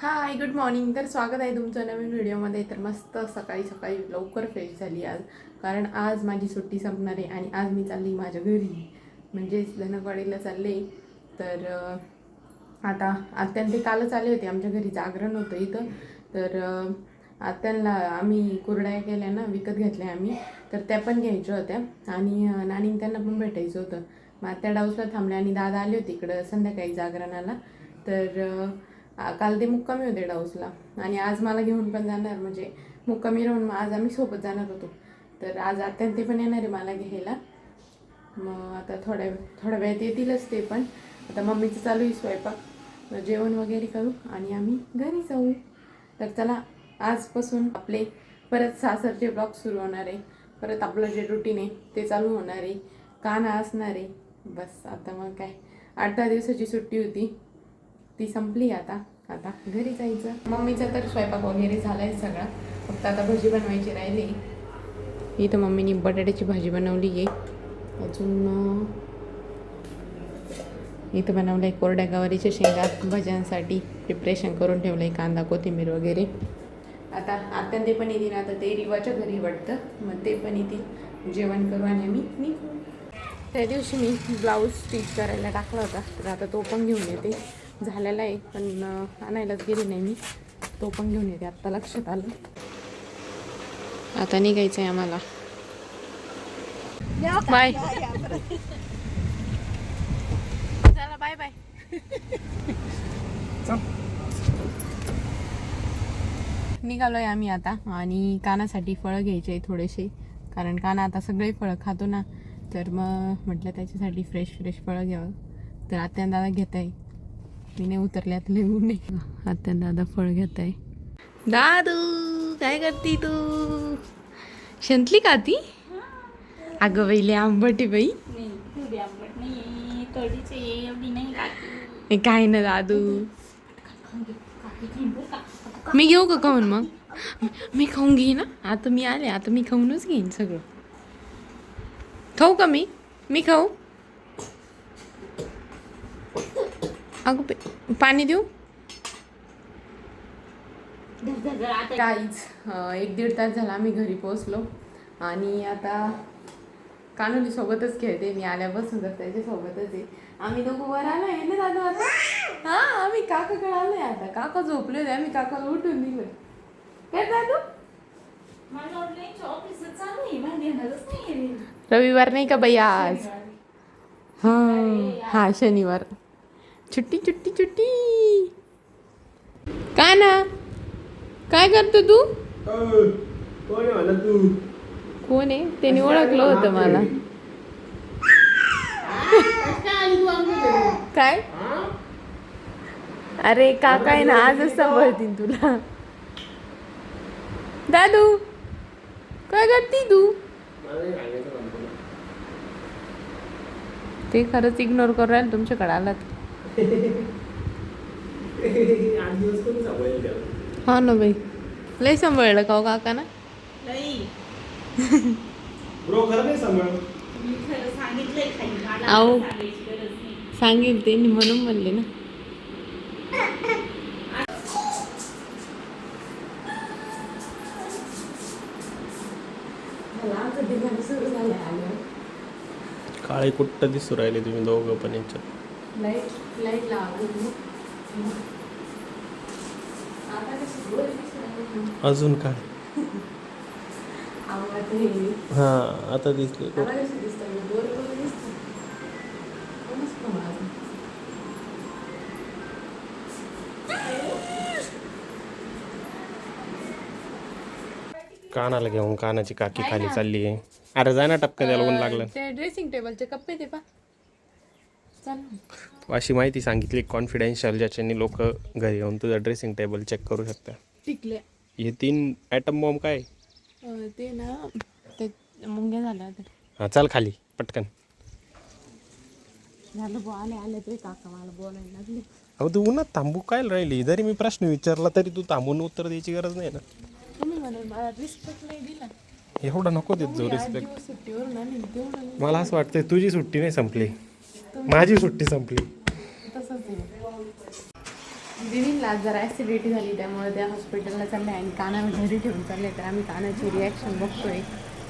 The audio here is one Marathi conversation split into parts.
Hi good morning. तर स्वागत आहे तुमचं नवीन व्हिडिओमध्ये. तर मस्त सकाळी सकाळी लवकर फ्रेश झाली आज, कारण आज माझी सुट्टी संपणार आहे आणि आज मी चालली माझ्या घरी, म्हणजेच धनकवाडीला चालले. तर आता आत्यान ते कालच आले होते, आमच्या घरी जागरण होतं इथं. तर आत्यांना आम्ही कुरड्या केल्या ना, विकत घेतल्या आम्ही, तर त्या पण घ्यायच्या होत्या आणि नानी त्यांना पण भेटायचं होतं. मग आत्या डाऊसला थांबल्या आणि दादा आले होते इकडं संध्याकाळी जागरणाला. तर काल ते मुक्कामी होते डाऊसला आणि आज मला घेऊन पण जाणार, म्हणजे मुक्कामी राहून मग आज आम्ही सोबत जाणार होतो. तर आज आत्या ते पण येणार आहे मला घ्यायला. मग आता थोड्या वेळात येतीलच ते पण. आता मम्मीचं चालू आहे स्वयंपाक, जेवण वगैरे करू आणि आम्ही घरी जाऊ. तर चला, आजपासून आपले परत सासरचे ब्लॉग सुरू होणार आहे. परत आपलं जे रुटीन आहे ते चालू होणार आहे, काना असणार आहे. बस आता मग काय, 8-10 दिवसाची सुट्टी होती ती संपली. आता घरी जायचं. मम्मीचा तर स्वयंपाक वगैरे झाला आहे सगळा, फक्त आता भजी बनवायची राहिली. इथं मम्मीने बटाट्याची भाजी बनवली आहे. अजून इथं बनवलं आहे कोरड्या गवारीच्या शेंगा, भज्यांसाठी प्रिपरेशन करून ठेवलं आहे, कांदा कोथिंबीर वगैरे. आता आत्या ते पण येतील. आता ते रिवाच्या घरी वाटतं, मग ते पण येतील, जेवण करू आणि आम्ही निघू. त्या दिवशी मी ब्लाऊज स्टिच करायला टाकला होता, तर आता तो पण घेऊन येते. झालेला आहे पण आणायलाच गेली नाही मी, तो पण घेऊन येते. आत्ता लक्षात आलं. आता निघायचं आहे आम्हाला. बाय. चला बाय बाय. निघालो आहे आम्ही आता. आणि कानासाठी फळं घ्यायचे आहे थोडेसे, कारण काना आता सगळे फळं खातो ना. तर मग म्हटलं त्याच्यासाठी फ्रेश फळं घ्यावं. तर आत्या दादा घेत आहे, मी नाही उतरल्यात लिहू नाही. आत्या दादा फळ घेत आहे. दादू काय करती तू? शंतली का ती? अगं बाई, लय आंबट बाई. काय ना दादू, मी घेऊ का खाऊन? मग मी खाऊन घेईन ना. आता मी आले, आता मी खाऊनच घेईन सगळं. खाऊ का मी खाऊ? अगं पाणी देऊ? काहीच 1-1.5 तास झाला आम्ही घरी पोहोचलो आणि आता कानोली सोबतच खेळते मी आल्यापासून, तर त्याच्यासोबतच आहे. आम्ही दोघं वर आलो आहे ना दादू आता. हां, आम्ही काकाकडे आलोय आता. काका झोपले होते, आम्ही काकाला उठून दिलं. काय दादू? रविवार नाही का बाई आज? हा शनिवार. छुट्टी. का ना, काय करतो तू? कोण आहे? त्याने ओळखलं होतं मला. काय? अरे काका आहे ना, आजच सांभाळतील तुला. दादू काय करती तू? ते खरंच इग्नोर करू राहील तुमच्याकडे आलात. हा ना बाई, लय सांभाळलं का काका ना? अहो सांगेल ते म्हणून म्हणले ना. काळे कुट्ट दिसू राहिले तुम्ही दोघं पण याच्यात. लाईट लावली. अजून काय? हा आता दिसले. कानाला घेऊन कानाची काकी खाली चालली आहे. अरे जा ना टपका, त्याला ऊन लागलं. ते ड्रेसिंग टेबलचे कप्पे ते पा. अशी माहिती सांगितली कॉन्फिडेन्शियल, ज्याच्याने लोक घरी येऊन तुझं ड्रेसिंग टेबल चेक करू शकता. टिकले हे 3 ॲटम बॉम्ब काय? ते ना, ते मुंग्या झाल्या होत्या. हा चल खाली पटकन. झालं आले ते काका मला बोलायला लागले. अहो तू उन्हात थांबू काय राहिली? जरी मी प्रश्न विचारला तरी तू थांबून उत्तर द्यायची गरज नाही ना. तुम्ही म्हणे मला रिस्पेक्ट नाही दिला. एवढा नको देत जो रिस्पेक्ट. सुट्टीवर आली. मला असं वाटतंय तुझी सुट्टी नाही संपली, माझी सुट्टी संपली. तसंच आहे. दिदीला आज जरा ॲसिडिटी झाली त्यामुळे त्या हॉस्पिटलला चालले आणि कानाला घरी ठेवून चालले. तर आम्ही कानाची रिॲक्शन बघतोय.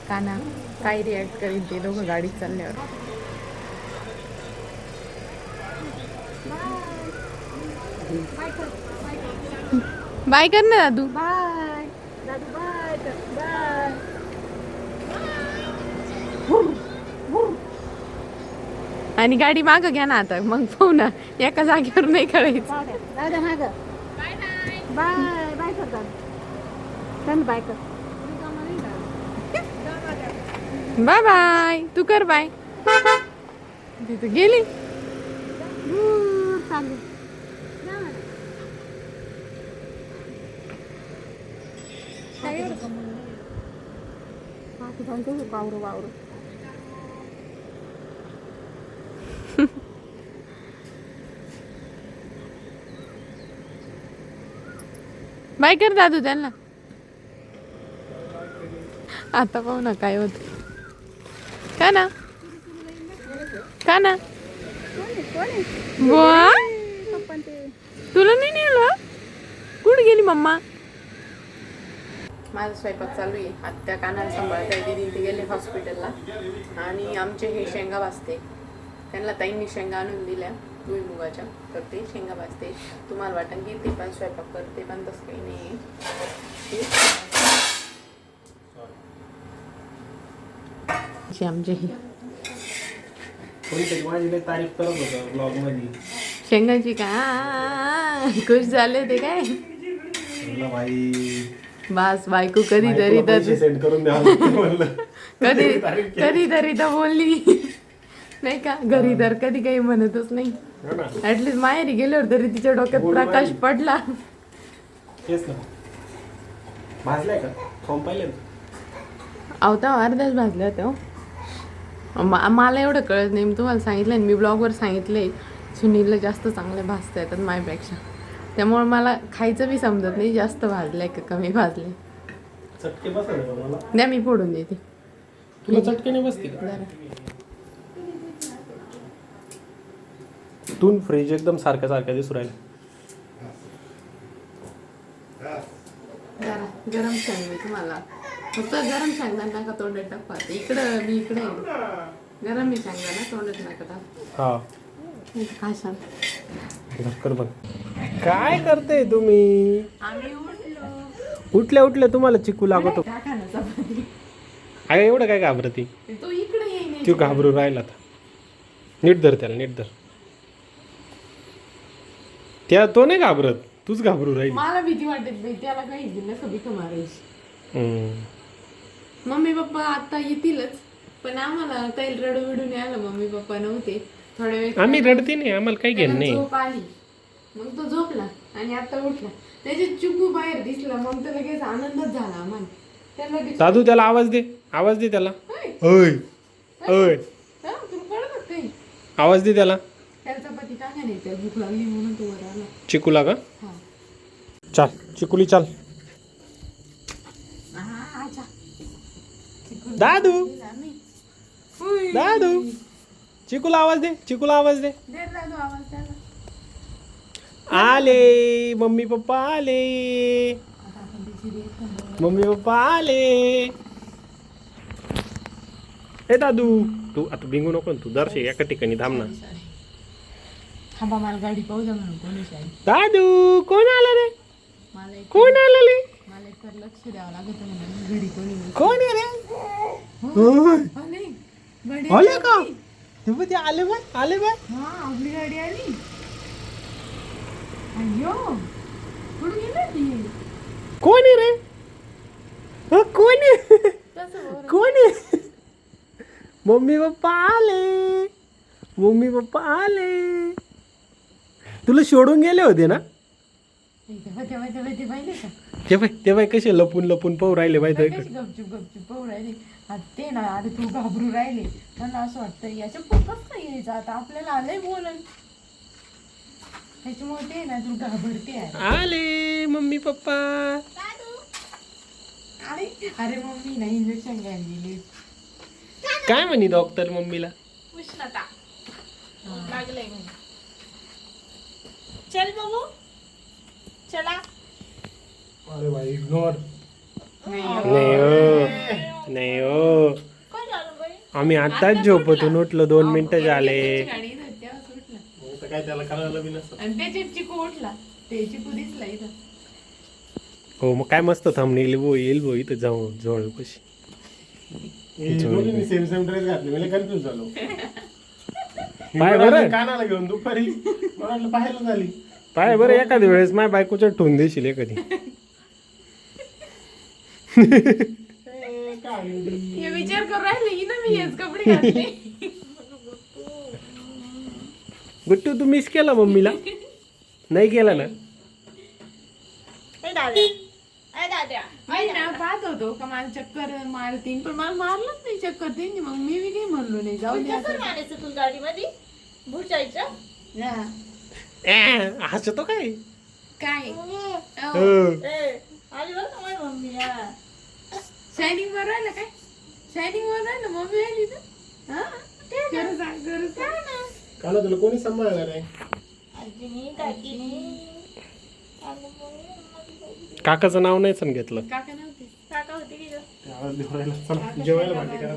काना काय रिॲक्ट करेल ते दोघं गाडीत चालल्यावर. बाय कर ना दादू. बाय दादू बाय बाय. आणि गाडी मागं घ्या ना आता मग पाहू ना एका जागेवर नाही करायचं. दादा माग बाय बाय कर दादा बाय कर. Bye bye. तू कर बाय. तिथं गेली. चालू वावरू वावरू. बाय कर दादू त्यांना. आता पाहू ना काय होत. का ना का ना बुवा तुला नाही नेलं. कुठे गेली मम्मा. माझा स्वयंपाक चालू आहे. आत्या कानाला सांभाळत आहे. दीदी ते गेले हॉस्पिटलला. आणि आमचे हे शेंगा भाजते. त्यांना ताईंनी शेंगा आणून दिल्या भुईमुगाच्या. तर ते शेंगा भाजते. तुम्हाला वाटेल की ते पण स्वयंपाक करते पण तसं काही नाही. आमचे ही तारीफ करत होतं ब्लॉग मध्ये. शेंगाची का खुश झाले ते काय. बस बायको कधीतरी तर सेंड करून द्या कधीतरी तर बोलली नाही का. घरी तर कधी काही म्हणतच नाही. ऍटलीस्ट माहेरी गेल्यावर तरी तिच्या डोक्यात प्रकाश पडला. तेच ना. भाजलाय का खाऊन पाहिले. आवता अर्ध्याच भाजल्या होत्या. मला एवढं कळत नाही. मी तुम्हाला सांगितलं मी ब्लॉगवर सांगितलंय सुनीलला जास्त चांगले भाजता येतात माझ्यापेक्षा. त्यामुळे मला खायचं बी समजत नाही जास्त भाजलंय का कमी भाजले. चटके बसले मला. द्या मी फोडून देते. तुला चटके नाही बसते का. तून फ्रीज एकदम सारख्या सारख्या दिसू राहिला. जरा गरम शेंगदाणे तुम्हाला फक्त गरम शेंगदाणे नका तोंडात टाकवा. इकडं मी इकडे गरम मी शेंगदाणा तोंडात नका टाक. हा काय सांग. कर बघ. काय करते तुम्ही. आम्ही उठलो. उठल्या तुम्हाला चिकू लागतो. टाका ना चपाती. अगं एवढं काय घाबरती. तो इकडे येईल. तू घाबरू राहिला आता. नीट धर त्याला नीट धर. त्या तो नाही घाबरत. तूच घाबरू राहील. मला भीती वाटत बाई त्याला काही दिलं कभी मारायची. मम्मी पप्पा आता येतीलच पण आम्हाला काही रडून आलं. मम्मी पप्पा नव्हते थोड्या वेळ. आम्ही रडते नाही. आम्हाला काही घेणं नाही. झोप आली मग तो झोपला आणि आता उठला. त्याचे चुकू बाहेर दिसला मग तर लगेच आनंदच झाला आम्हाला. त्याला दादू त्याला आवाज दे. आवाज दे त्याला. ओय ओय तुला कळत काही. आवाज दे त्याला. त्याला चपाती टाका नाही त्याला भूक लागली म्हणून तो वर आला. चिकूला का. हा चाल चिकुली चाल. दादू दादू चिकूला आवाज दे. चिकूला आवाज दे. आले मम्मी पप्पा आले. मम्मी पप्पा आले. ए दादू तू आता भिंगू नको तू. दर्शक एका ठिकाणी थांब ना. थांबा मला गाडी पाहू द्या म्हणून कोणी दादू कोण आला रे. मला कोण आला रे. मला एक तर लक्ष द्यावं लागत म्हणून घरी कोणी कोण आहे रे. आले का तुम्ही ते आले बाय. आले बाय. हा आपली गाडी आली. अय्यो कुठे गेली ती. कोण आहे रे. कोण आहे. कोण आहे. मम्मी पप्पा आले. मम्मी पप्पा आले. तुला सोडून गेले होते ना. ते बाय कसे लपून लपून पाहू राहिले बाय. गपचूप गपचूप पाहू राहिले. ते ना अरे तू घाबरू राहिले. मला असं वाटतं याच्या पप्पाच नाही यायचं आता आपल्याला आलंय बोलन त्याच्यामुळे ते ना तू घाबरते आहे. आले मम्मी पप्पा. अरे मम्मी ना इंजेक्शन घ्यायला गेली. काय म्हणे डॉक्टर मम्मीला. उष्णता लागलंय. चल बघू चला अरे भाई इग्नोर. नाही हो नाही हो काय झालं बाई आम्ही आताच झोपतून उठलो 2 मिनिटं झाले. गाडी इथं तेव्हा सुटला मग तर काय त्याला करायला बी नसतं. आणि त्याच्यात चिकू उठला ते चिकू दिसला इथं. हो मग काय मस्त थांबणील येईल भो इथं जाऊ जवळ कशी. दोन्हींनी सेम सेम ड्रेस घातले मला कन्फ्युज झालो. पाय बरं कानाला घेऊन दुपारी मला वाटलं पाहायला झाली. पाय बरं एखाद्या वेळेस माझ्या बायकोच्या ठेवून देशील एखादी. हे विचार करून राहिले की ना मी हेच कपडे घातले. गुट्टू तू मिस केला मम्मीला नाही केला ना. ए दादा ए दादा मी ना पाहत होतो का मला चक्कर मारतीन पण मला मारलंच नाही चक्कर त्यांनी. मग मी बी काही म्हणलो नाही जाऊ दे कसं मारायचं तू गाडीमध्ये भुजायचं हसतो काय काय आली बघ ना माझी मम्मी हा. शायनिंग वर राहिलं काय शायनिंग वर राहिलं मम्मी आली ना. हा खरं सांग खरं सांग. काना तुला कोणी सांभाळणार आहे. आजीनी काकीनी काकाचं नाव नाही सांगितलं. काका नव्हते काका होती की आवाज देऊ राहिला. चला जेवायला भांडी करा.